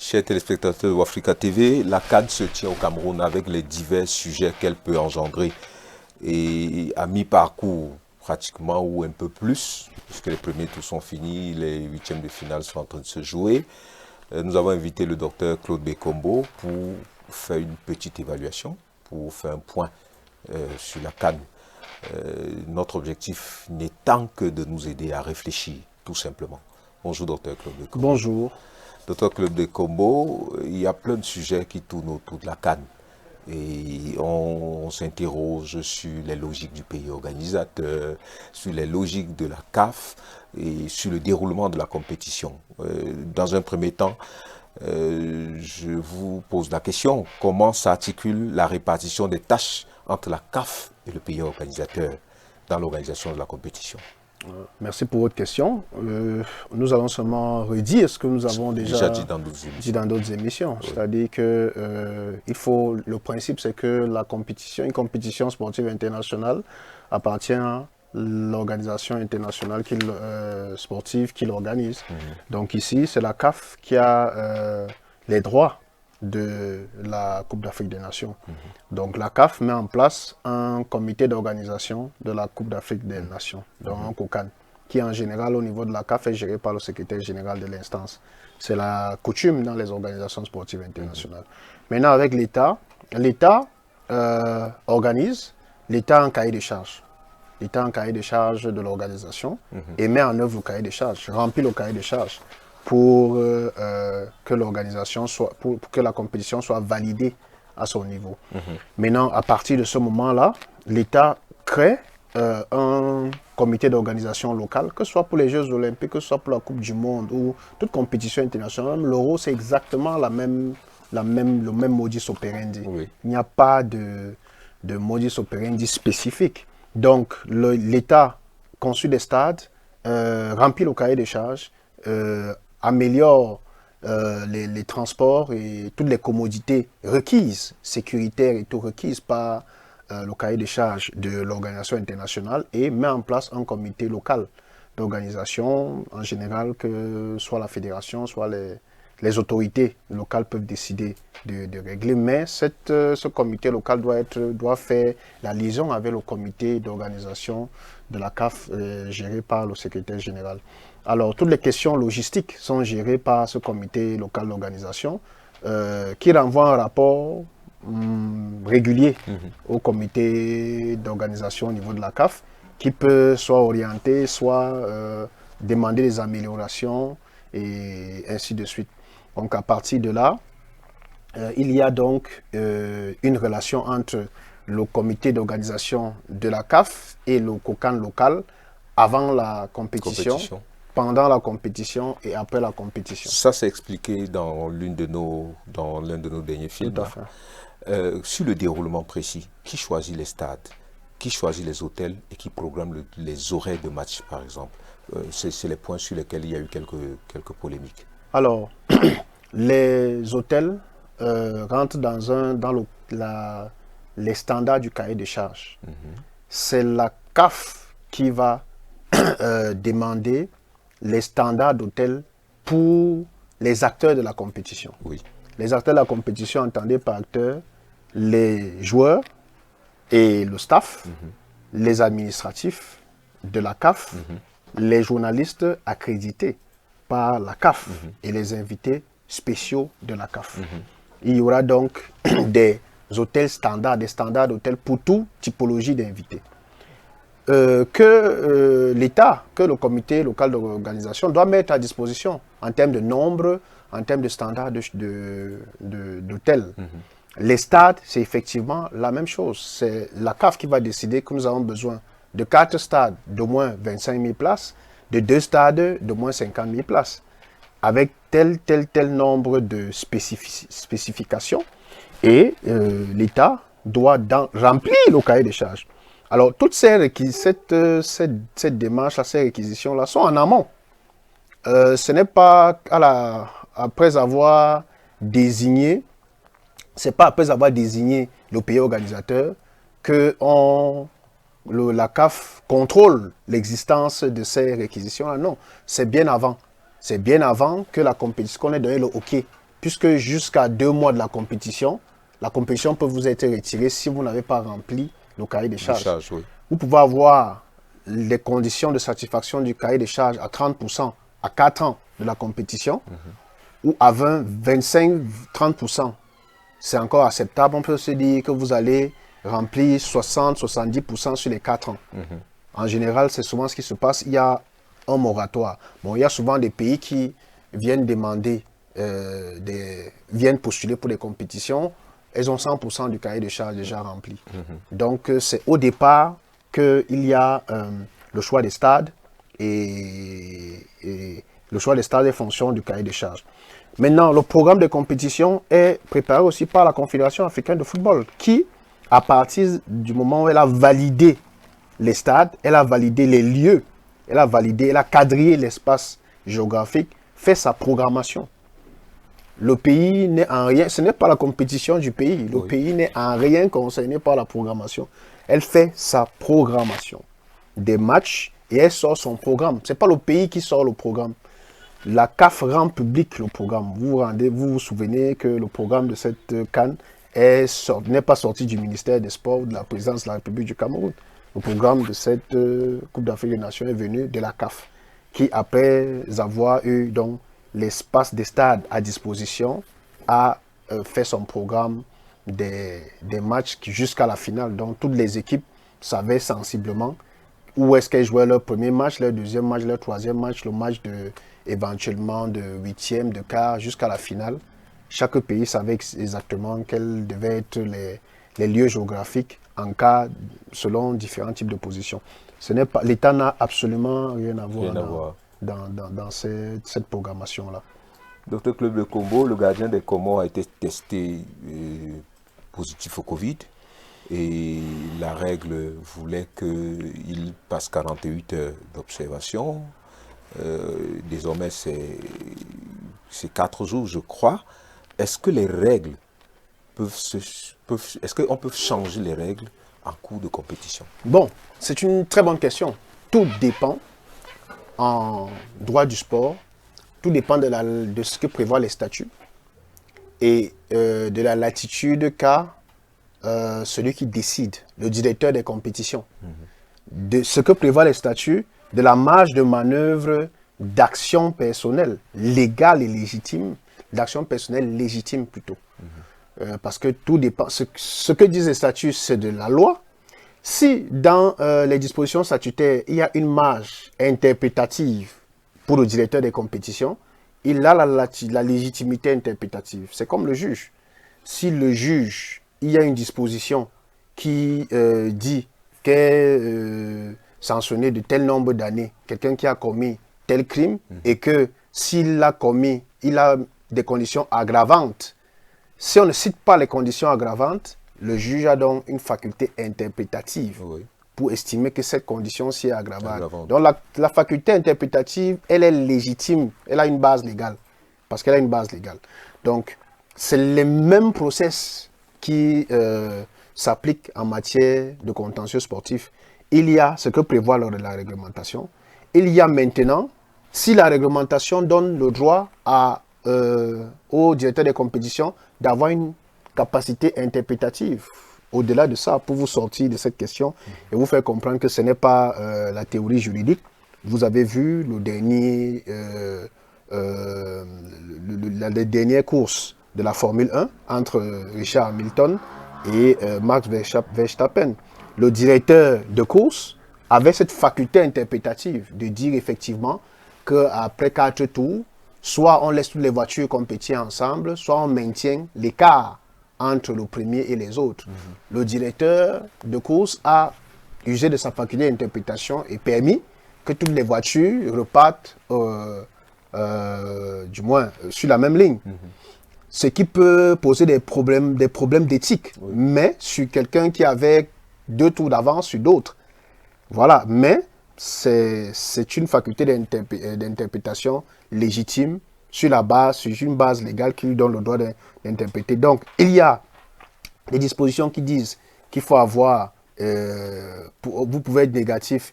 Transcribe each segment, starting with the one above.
Chers téléspectateurs de Africa TV, la CAN se tient au Cameroun avec les divers sujets qu'elle peut engendrer. Et à mi-parcours, pratiquement, ou un peu plus, puisque les premiers tours sont finis, les huitièmes de finale sont en train de se jouer. Nous avons invité le docteur Claude Bekombo pour faire une petite évaluation, pour faire un point sur la CAN. Notre objectif n'étant que de nous aider à réfléchir, tout simplement. Bonjour, docteur Claude Bekombo. Bonjour. Docteur Claude Bekombo, il y a plein de sujets qui tournent autour de la CAN. Et on s'interroge sur les logiques du pays organisateur, sur les logiques de la CAF et sur le déroulement de la compétition. Dans un premier temps, je vous pose la question, comment s'articule la répartition des tâches entre la CAF et le pays organisateur dans l'organisation de la compétition? Merci pour votre question. Nous allons seulement redire ce que nous avons déjà dit dans d'autres émissions. Oui. C'est-à-dire que le principe, c'est que une compétition sportive internationale appartient à l'organisation internationale sportive qui l'organise. Donc ici, c'est la CAF qui a les droits de la Coupe d'Afrique des Nations. Donc la CAF met en place un comité d'organisation de la Coupe d'Afrique des Nations, donc un COCAN, qui en général au niveau de la CAF est géré par le secrétaire général de l'instance. C'est la coutume dans les organisations sportives internationales. Maintenant avec l'État, l'État organise, l'État a un cahier de charges. L'État a un cahier de charges de l'organisation et met en œuvre le cahier de charges, remplit le cahier de charges pour que l'organisation pour que la compétition soit validée à son niveau. Maintenant, à partir de ce moment-là, l'État crée un comité d'organisation locale, que ce soit pour les Jeux Olympiques, que ce soit pour la Coupe du Monde ou toute compétition internationale. L'Euro, c'est exactement le même modus operandi. Oui. Il n'y a pas de modus operandi spécifique. Donc, l'État conçut des stades, remplit le cahier des charges, améliore les transports et toutes les commodités requises, sécuritaires et tout requises par le cahier des charges de l'organisation internationale et met en place un comité local d'organisation, en général que soit la fédération, soit les autorités locales peuvent décider de régler. Mais ce comité local doit faire la liaison avec le comité d'organisation de la CAF géré par le secrétaire général. Alors, toutes les questions logistiques sont gérées par ce comité local d'organisation qui renvoie un rapport régulier au comité d'organisation au niveau de la CAF qui peut soit orienter, soit demander des améliorations et ainsi de suite. Donc, à partir de là, il y a donc une relation entre le comité d'organisation de la CAF et le COCAN local avant la compétition. Pendant la compétition et après la compétition. Ça, c'est expliqué dans l'un de nos derniers films. Tout à fait. Sur le déroulement précis, qui choisit les stades, qui choisit les hôtels et qui programme les horaires de match, par exemple? C'est les points sur lesquels il y a eu quelques polémiques. Alors, les hôtels rentrent dans les standards du cahier de charges. C'est la CAF qui va demander les standards d'hôtel pour les acteurs de la compétition. Oui. Les acteurs de la compétition, entendez par acteurs les joueurs et le staff, les administratifs de la CAF, les journalistes accrédités par la CAF et les invités spéciaux de la CAF. Il y aura donc des hôtels standards, des standards d'hôtels pour toute typologie d'invités. Que l'État, que le comité local d'organisation doit mettre à disposition en termes de nombre, en termes de standards d'hôtels. Les stades, c'est effectivement la même chose. C'est la CAF qui va décider que nous avons besoin de 4 stades d'au moins 25 000 places, de 2 stades d'au moins 50 000 places, avec tel nombre de spécifications. Et l'État doit remplir le cahier des charges. Alors, toutes cette démarche, ces réquisitions-là sont en amont. Ce n'est pas après avoir désigné, le pays organisateur que la CAF contrôle l'existence de ces réquisitions-là. Non, c'est bien avant. C'est bien avant que la compétition, qu'on ait donné le OK puisque jusqu'à 2 mois de la compétition peut vous être retirée si vous n'avez pas rempli le cahier des charges. Oui. Vous pouvez avoir les conditions de satisfaction du cahier des charges à 30% à 4 ans de la compétition, ou à 20, 25, 30%. C'est encore acceptable. On peut se dire que vous allez remplir 60, 70% sur les 4 ans. En général, c'est souvent ce qui se passe. Il y a un moratoire. Bon, il y a souvent des pays qui viennent demander, viennent postuler pour des compétitions. Elles ont 100% du cahier de charges déjà rempli. Donc, c'est au départ qu'il y a le choix des stades et le choix des stades est fonction du cahier de charges. Maintenant, le programme de compétition est préparé aussi par la Confédération africaine de football qui, à partir du moment où elle a validé les stades, elle a validé les lieux, elle a quadrillé l'espace géographique, fait sa programmation. Le pays n'est en rien, ce n'est pas la compétition du pays, le pays n'est en rien concerné par la programmation. Elle fait sa programmation des matchs et elle sort son programme. Ce n'est pas le pays qui sort le programme. La CAF rend public le programme. Vous vous souvenez que le programme de cette CAN n'est pas sorti du ministère des Sports ou de la présidence de la République du Cameroun. Le programme de cette Coupe d'Afrique des Nations est venu de la CAF, qui après avoir eu donc l'espace des stades à disposition, a fait son programme des matchs jusqu'à la finale. Donc toutes les équipes savaient sensiblement où est-ce qu'elles jouaient leur premier match, leur deuxième match, leur troisième match, le match éventuellement de huitième, de quart, jusqu'à la finale. Chaque pays savait exactement quels devaient être les lieux géographiques en cas, selon différents types de positions. L'État n'a absolument rien à voir dans cette programmation-là. Docteur Club de Combo, le gardien des Comores a été testé positif au Covid. Et la règle voulait qu'il passe 48 heures d'observation. Désormais, c'est 4 jours, je crois. Est-ce que les règles est-ce qu'on peut changer les règles en cours de compétition? Bon, c'est une très bonne question. Tout dépend en droit du sport. Tout dépend de ce que prévoient les statuts et de la latitude qu'a celui qui décide, le directeur des compétitions, de ce que prévoient les statuts, de la marge de manœuvre d'action personnelle, légale et légitime, d'action personnelle légitime plutôt. Parce que tout dépend, ce que disent les statuts, c'est de la loi. Si dans les dispositions statutaires, il y a une marge interprétative pour le directeur des compétitions, il a la légitimité interprétative. C'est comme le juge. Si le juge, il y a une disposition qui dit qu'est sanctionné de tel nombre d'années quelqu'un qui a commis tel crime et que s'il l'a commis, il a des conditions aggravantes. Si on ne cite pas les conditions aggravantes, le juge a donc une faculté interprétative pour estimer que cette condition-ci est aggravante. Donc la faculté interprétative, elle est légitime, elle a une base légale, parce qu'elle a une base légale. Donc c'est le même process qui s'applique en matière de contentieux sportif. Il y a ce que prévoit lors de la réglementation. Il y a maintenant, si la réglementation donne le droit au directeur des compétitions d'avoir une capacité interprétative au-delà de ça, pour vous sortir de cette question et vous faire comprendre que ce n'est pas la théorie juridique. Vous avez vu la dernière course de la Formule 1 entre Richard Hamilton et Max Verstappen. Le directeur de course avait cette faculté interprétative de dire effectivement qu'après 4 tours, soit on laisse toutes les voitures compétir ensemble, soit on maintient l'écart entre le premier et les autres. Le directeur de course a usé de sa faculté d'interprétation et permis que toutes les voitures repartent, du moins, sur la même ligne. Ce qui peut poser des problèmes d'éthique, mais sur quelqu'un qui avait 2 tours d'avance sur d'autres. Voilà, mais c'est une faculté d'interprétation légitime sur une base légale qui lui donne le droit d'interpréter. Donc, il y a des dispositions qui disent qu'il faut avoir, vous pouvez être négatif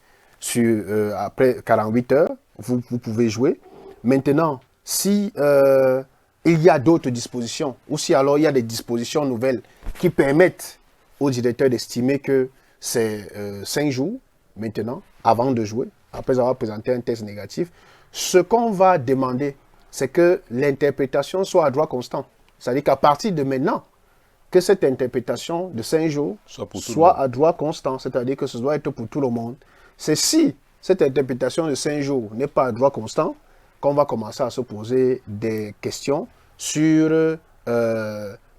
après 48 heures, vous pouvez jouer. Maintenant, si il y a d'autres dispositions, ou si alors il y a des dispositions nouvelles qui permettent au directeur d'estimer que c'est 5 jours maintenant, avant de jouer, après avoir présenté un test négatif, ce qu'on va demander, c'est que l'interprétation soit à droit constant. C'est-à-dire qu'à partir de maintenant, que cette interprétation de 5 jours soit à droit constant, c'est-à-dire que ce doit être pour tout le monde. C'est si cette interprétation de 5 jours n'est pas à droit constant qu'on va commencer à se poser des questions sur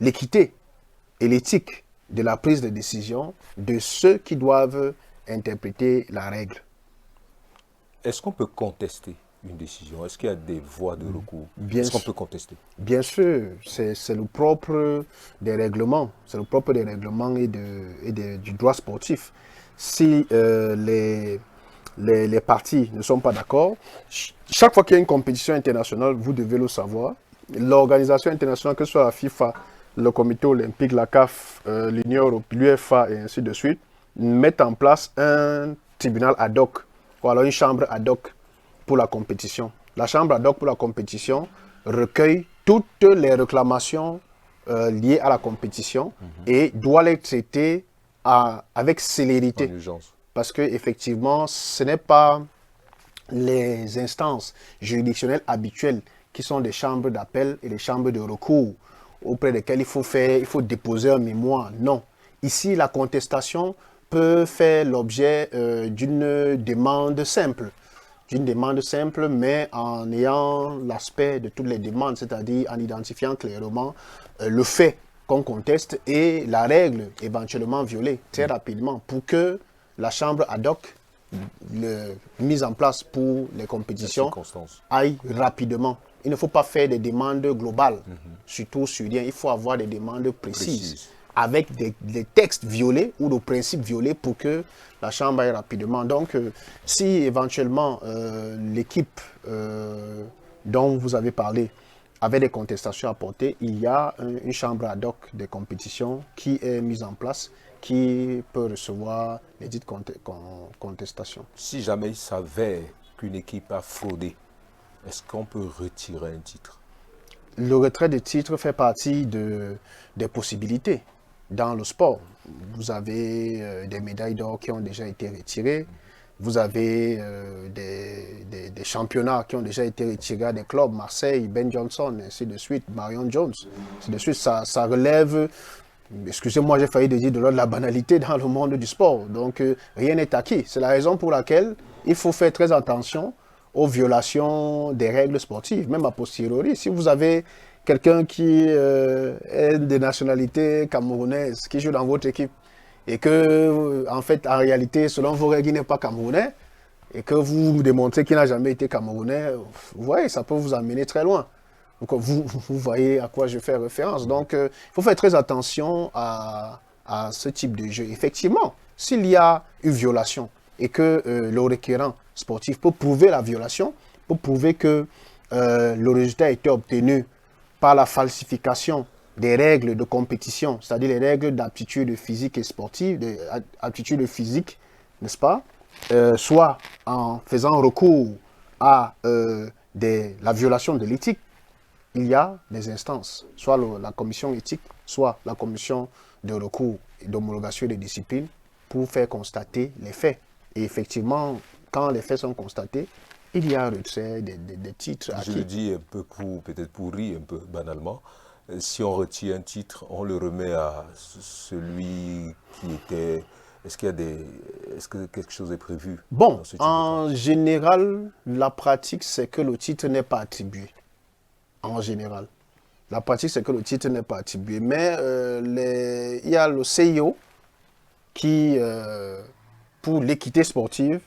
l'équité et l'éthique de la prise de décision de ceux qui doivent interpréter la règle. Est-ce qu'on peut contester une décision? Est-ce qu'il y a des voies de recours? Bien Est-ce qu'on sûr. peut contester? Bien sûr, c'est le propre des règlements. C'est le propre des règlements et du droit sportif. Si les parties ne sont pas d'accord, chaque fois qu'il y a une compétition internationale, vous devez le savoir, l'organisation internationale, que ce soit la FIFA, le comité olympique, la CAF, l'Union européenne, l'UEFA et ainsi de suite, mettent en place un tribunal ad hoc, ou alors une chambre ad hoc pour la compétition. La chambre ad hoc pour la compétition recueille toutes les réclamations liées à la compétition et doit les traiter avec célérité. En urgence. Parce qu'effectivement, ce n'est pas les instances juridictionnelles habituelles qui sont des chambres d'appel et des chambres de recours auprès desquelles il faut déposer un mémoire. Non. Ici, la contestation peut faire l'objet d'une demande simple. Mais en ayant l'aspect de toutes les demandes, c'est-à-dire en identifiant clairement le fait qu'on conteste et la règle éventuellement violée très rapidement pour que la chambre ad hoc mise en place pour les compétitions aille rapidement. Il ne faut pas faire des demandes globales, surtout sur rien. Il faut avoir des demandes précises. Avec des textes violés ou des principes violés pour que la chambre aille rapidement. Donc, si éventuellement l'équipe dont vous avez parlé avait des contestations à porter, il y a une chambre ad hoc de compétition qui est mise en place, qui peut recevoir les dites contestations. Si jamais il s'avère qu'une équipe a fraudé, est-ce qu'on peut retirer un titre? Le retrait de titre fait partie des possibilités. Dans le sport, vous avez des médailles d'or qui ont déjà été retirées. Vous avez des championnats qui ont déjà été retirés à des clubs, Marseille, Ben Johnson, ainsi de suite, Marion Jones, ainsi de suite. Ça relève, excusez-moi, j'ai failli dire de l'ordre de la banalité dans le monde du sport. Donc, rien n'est acquis. C'est la raison pour laquelle il faut faire très attention aux violations des règles sportives, même a posteriori. Si vous avez quelqu'un qui est de nationalité camerounaise, qui joue dans votre équipe, et que, en fait, en réalité, selon vos règles, il n'est pas camerounais, et que vous démontrez qu'il n'a jamais été camerounais, vous voyez, ça peut vous amener très loin. Donc, vous voyez à quoi je fais référence. Donc, il faut faire très attention à ce type de jeu. Effectivement, s'il y a une violation et que le requérant sportif peut prouver la violation, peut prouver que le résultat a été obtenu par la falsification des règles de compétition, c'est-à-dire les règles d'aptitude physique et sportive, d'aptitude physique, n'est-ce pas, soit en faisant recours à la violation de l'éthique, il y a des instances, soit la commission éthique, soit la commission de recours et d'homologation des disciplines pour faire constater les faits. Et effectivement, quand les faits sont constatés, il y a un retrait des titres acquis. Je le dis un peu peut-être pour rire, un peu banalement. Si on retire un titre, on le remet à celui qui était... Est-ce que quelque chose est prévu? Bon, en général, la pratique, c'est que le titre n'est pas attribué. En général. La pratique, c'est que le titre n'est pas attribué. Mais il y a le CIO qui, pour l'équité sportive,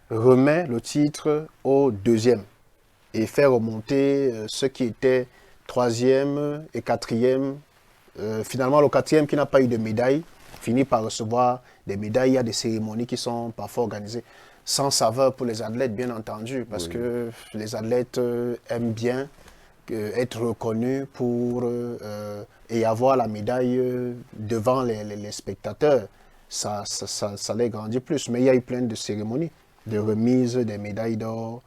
remet le titre au deuxième et fait remonter ceux qui étaient troisième et quatrième. Finalement, le quatrième qui n'a pas eu de médaille finit par recevoir des médailles. Il y a des cérémonies qui sont parfois organisées sans saveur pour les athlètes, bien entendu, parce que les athlètes aiment bien être reconnus pour et avoir la médaille devant les spectateurs. Ça les grandit plus. Mais il y a eu plein de cérémonies de remise des médailles d'or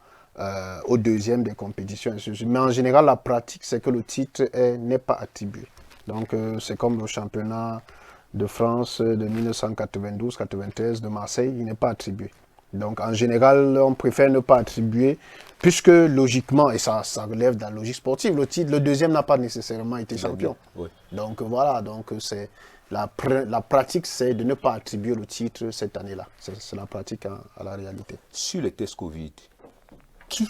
au deuxième des compétitions. Mais en général, la pratique, c'est que le titre n'est pas attribué. Donc, c'est comme le championnat de France de 1992-93 de Marseille, il n'est pas attribué. Donc, en général, on préfère ne pas attribuer, puisque logiquement, et ça relève de la logique sportive, le deuxième n'a pas nécessairement été champion. Oui. Donc, voilà, donc c'est la pratique, c'est de ne pas attribuer le titre cette année-là. C'est la pratique à la réalité. Sur les tests Covid, qui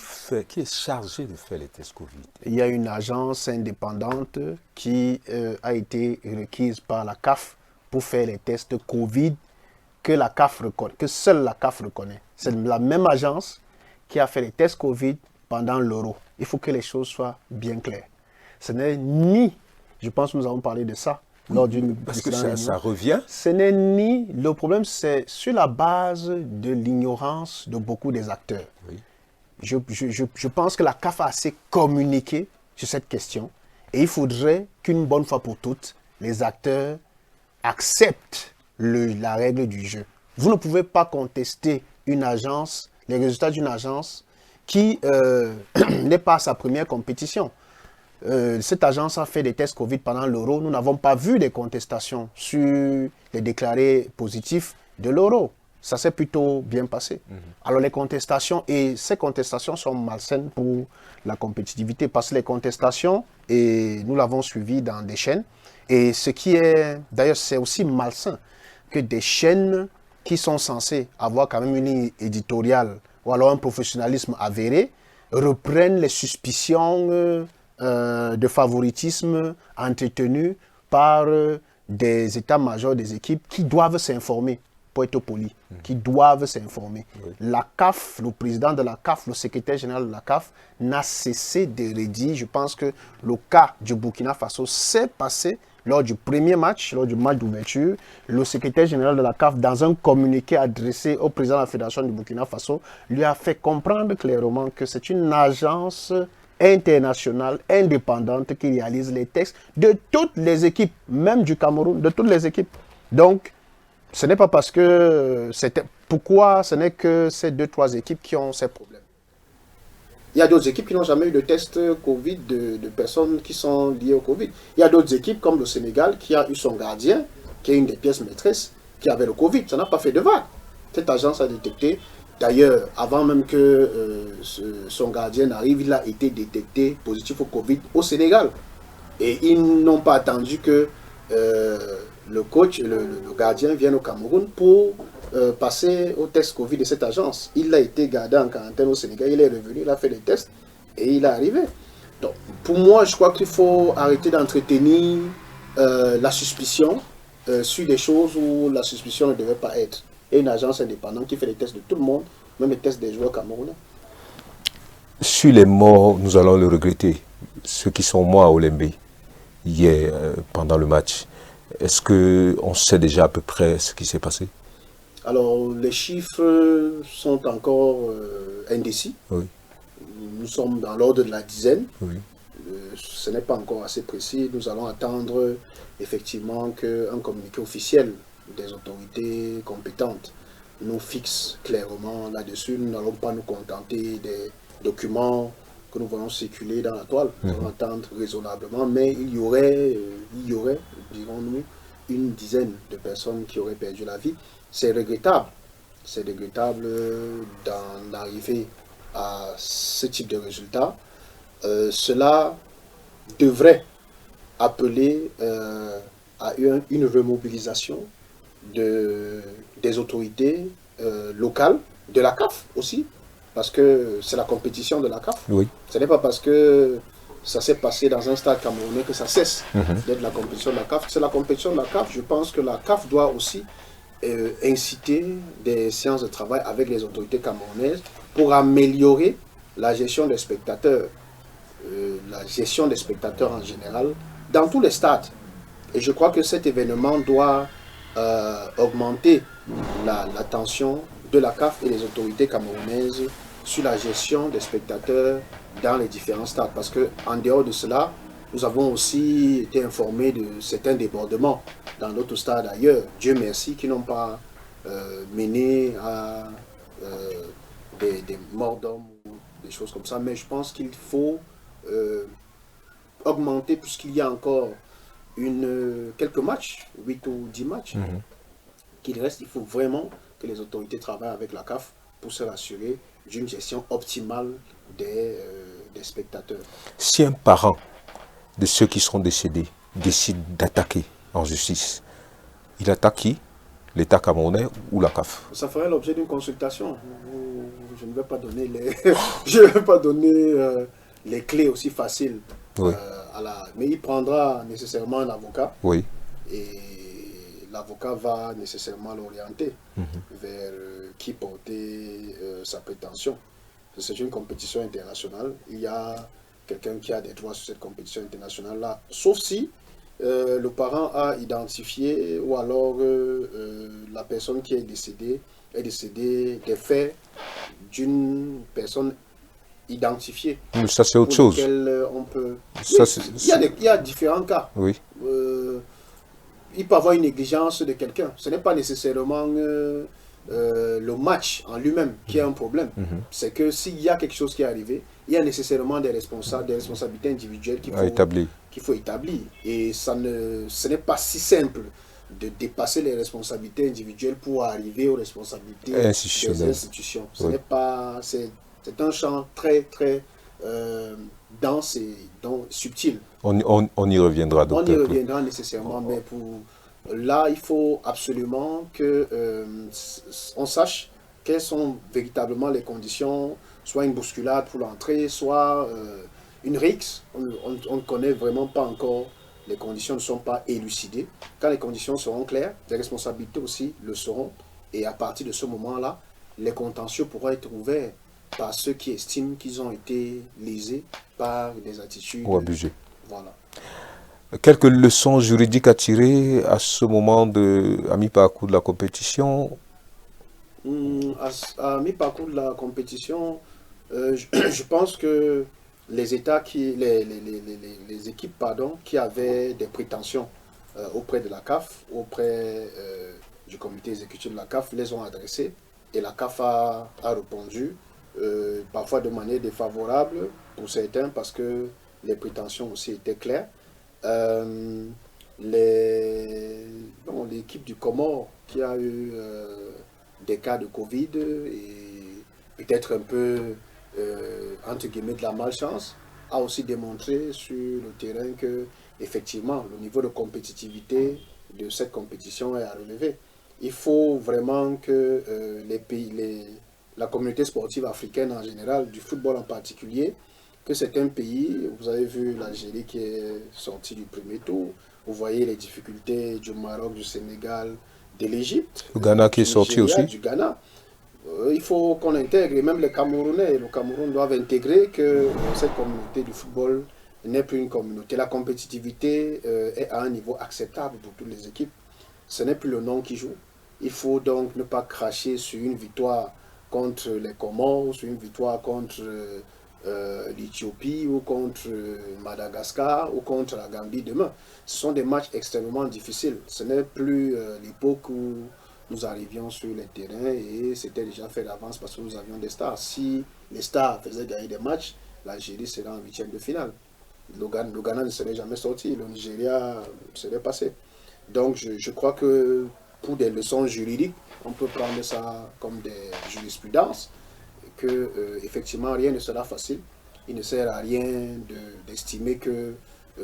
est chargé de faire les tests Covid? Il y a une agence indépendante qui a été requise par la CAF pour faire les tests Covid que la CAF reconnaît, que seule la CAF reconnaît. C'est la même agence qui a fait les tests Covid pendant l'Euro. Il faut que les choses soient bien claires. Ce n'est ni, je pense que nous avons parlé de ça lors d'une... Parce que ça revient. Ce n'est ni, le problème c'est sur la base de l'ignorance de beaucoup des acteurs. Oui. Je pense que la CAF a assez communiqué sur cette question et il faudrait qu'une bonne fois pour toutes, les acteurs acceptent la règle du jeu. Vous ne pouvez pas contester une agence, les résultats d'une agence qui n'est pas à sa première compétition. Cette agence a fait des tests Covid pendant l'Euro. Nous n'avons pas vu des contestations sur les déclarés positifs de l'Euro. Ça s'est plutôt bien passé. Alors les contestations, et ces contestations sont malsaines pour la compétitivité, parce que les contestations, et nous l'avons suivi dans des chaînes, et ce qui est, d'ailleurs c'est aussi malsain, que des chaînes qui sont censées avoir quand même une ligne éditoriale, ou alors un professionnalisme avéré, reprennent les suspicions de favoritisme entretenues par des états-majors des équipes qui doivent s'informer. Pour être poli, qui doivent s'informer. Oui. La CAF, le président de la CAF, le secrétaire général de la CAF, n'a cessé de redire. Je pense que le cas du Burkina Faso s'est passé lors du premier match, lors du match d'ouverture. Le secrétaire général de la CAF, dans un communiqué adressé au président de la Fédération du Burkina Faso, lui a fait comprendre clairement que c'est une agence internationale, indépendante, qui réalise les textes de toutes les équipes, même du Cameroun, de toutes les équipes. Donc, ce n'est pas parce que c'était... Pourquoi ce n'est que ces 2-3 équipes qui ont ces problèmes? Il y a d'autres équipes qui n'ont jamais eu de test Covid de personnes qui sont liées au Covid. Il y a d'autres équipes comme le Sénégal qui a eu son gardien, qui est une des pièces maîtresses, qui avait le Covid. Ça n'a pas fait de vague. Cette agence a détecté. D'ailleurs, avant même que son gardien arrive, il a été détecté positif au Covid au Sénégal. Et ils n'ont pas attendu que... le coach, le gardien viennent au Cameroun pour passer au test Covid de cette agence. Il a été gardé en quarantaine au Sénégal, il est revenu, il a fait les tests et il est arrivé. Donc, pour moi, je crois qu'il faut arrêter d'entretenir la suspicion sur des choses où la suspicion ne devait pas être. Et une agence indépendante qui fait les tests de tout le monde, même les tests des joueurs camerounais. Sur les morts, nous allons le regretter. Ceux qui sont morts à Olembe hier pendant le match. Est-ce qu'on sait déjà à peu près ce qui s'est passé? Alors, les chiffres sont encore indécis. Oui. Nous sommes dans l'ordre de la dizaine. Oui. Ce n'est pas encore assez précis. Nous allons attendre effectivement qu'un communiqué officiel des autorités compétentes nous fixe clairement là-dessus. Nous n'allons pas nous contenter des documents que nous voyons circuler dans la toile. Nous allons attendre raisonnablement, mais il y aurait, dirons-nous, une dizaine de personnes qui auraient perdu la vie. C'est regrettable. C'est regrettable d'en arriver à ce type de résultat. Cela devrait appeler à une remobilisation des autorités locales, de la CAF aussi, parce que c'est la compétition de la CAF. Oui. Ce n'est pas parce que ça s'est passé dans un stade camerounais que ça cesse d'être la compétition de la CAF. C'est la compétition de la CAF. Je pense que la CAF doit aussi inciter des séances de travail avec les autorités camerounaises pour améliorer la gestion des spectateurs, en général, dans tous les stades. Et je crois que cet événement doit augmenter l'attention de la CAF et des autorités camerounaises sur la gestion des spectateurs dans les différents stades. Parce qu'en dehors de cela, nous avons aussi été informés de certains débordements dans d'autres stades ailleurs. Dieu merci, qui n'ont pas mené à des morts d'hommes ou des choses comme ça. Mais je pense qu'il faut augmenter, puisqu'il y a encore quelques matchs, 8 ou 10 matchs, qu'il reste. Il faut vraiment que les autorités travaillent avec la CAF pour se rassurer d'une gestion optimale des spectateurs. Si un parent de ceux qui seront décédés décide d'attaquer en justice, il attaque qui? L'État camerounais ou la CAF? Ça ferait l'objet d'une consultation. Je ne vais pas donner je ne vais pas donner les clés aussi faciles. Oui. Mais il prendra nécessairement un avocat. Oui. Et l'avocat va nécessairement l'orienter vers qui porter sa prétention. C'est une compétition internationale. Il y a quelqu'un qui a des droits sur cette compétition internationale-là. Sauf si le parent a identifié ou alors la personne qui est décédée des faits d'une personne identifiée. Mais ça, c'est autre chose. On peut... Ça, il y a différents cas. Oui. Il peut y avoir une négligence de quelqu'un. Ce n'est pas nécessairement le match en lui-même qui est un problème. C'est que s'il y a quelque chose qui est arrivé, il y a nécessairement des responsabilités individuelles qu'il faut établir. Et ce n'est pas si simple de dépasser les responsabilités individuelles pour arriver aux responsabilités des institutions. Ce n'est pas... C'est un champ très, très dense et subtil. On y reviendra, docteur. On y reviendra nécessairement, mais là, il faut absolument qu'on sache quelles sont véritablement les conditions, soit une bousculade pour l'entrée, soit une rixe. On ne connaît vraiment pas encore, les conditions ne sont pas élucidées. Quand les conditions seront claires, les responsabilités aussi le seront. Et à partir de ce moment-là, les contentieux pourront être ouverts par ceux qui estiment qu'ils ont été lésés par des attitudes ou abusés. Voilà. Quelques leçons juridiques à tirer à ce moment à mi-parcours de la compétition? À mi-parcours de la compétition, je pense que les équipes qui avaient des prétentions auprès de la CAF, auprès du comité exécutif de la CAF, les ont adressées et la CAF a répondu, parfois de manière défavorable pour certains parce que les prétentions aussi étaient claires. L'équipe du Comore qui a eu des cas de Covid et peut-être un peu entre guillemets de la malchance, a aussi démontré sur le terrain que effectivement le niveau de compétitivité de cette compétition est à relever. Il faut vraiment que la communauté sportive africaine en général, du football en particulier, que c'est un pays, vous avez vu l'Algérie qui est sortie du premier tour, vous voyez les difficultés du Maroc, du Sénégal, de l'Égypte. Le Ghana qui est sorti aussi. Du Ghana. Il faut qu'on intègre, et même les Camerounais, le Cameroun doivent intégrer que cette communauté du football n'est plus une communauté. La compétitivité est à un niveau acceptable pour toutes les équipes. Ce n'est plus le nom qui joue. Il faut donc ne pas cracher sur une victoire contre les Comores, sur une victoire contre l'Éthiopie ou contre Madagascar ou contre la Gambie demain. Ce sont des matchs extrêmement difficiles. Ce n'est plus l'époque où nous arrivions sur les terrains et c'était déjà fait d'avance parce que nous avions des stars. Si les stars faisaient gagner des matchs, l'Algérie serait en 8e de finale. Le Ghana ne serait jamais sorti, le Nigeria serait passé. Donc je crois que pour des leçons juridiques, on peut prendre ça comme des jurisprudences, que effectivement rien ne sera facile. Il ne sert à rien d'estimer que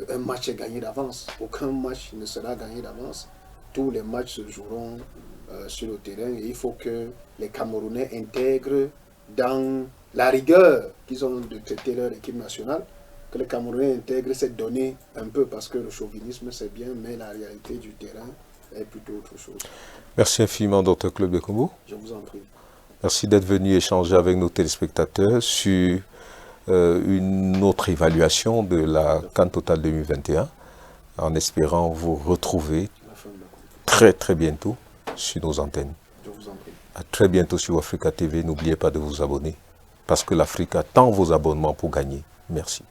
un match est gagné d'avance. Aucun match ne sera gagné d'avance. Tous les matchs se joueront sur le terrain et il faut que les Camerounais intègrent dans la rigueur qu'ils ont de traiter leur équipe nationale, que les Camerounais intègrent cette donnée un peu parce que le chauvinisme c'est bien, mais la réalité du terrain est plutôt autre chose. Merci infiniment, Dr Club de Congo. Je vous en prie. Merci d'être venu échanger avec nos téléspectateurs sur une autre évaluation de la CAN Total 2021, en espérant vous retrouver très très bientôt sur nos antennes. Je vous en prie. À très bientôt sur Africa TV. N'oubliez pas de vous abonner parce que l'Afrique attend vos abonnements pour gagner. Merci.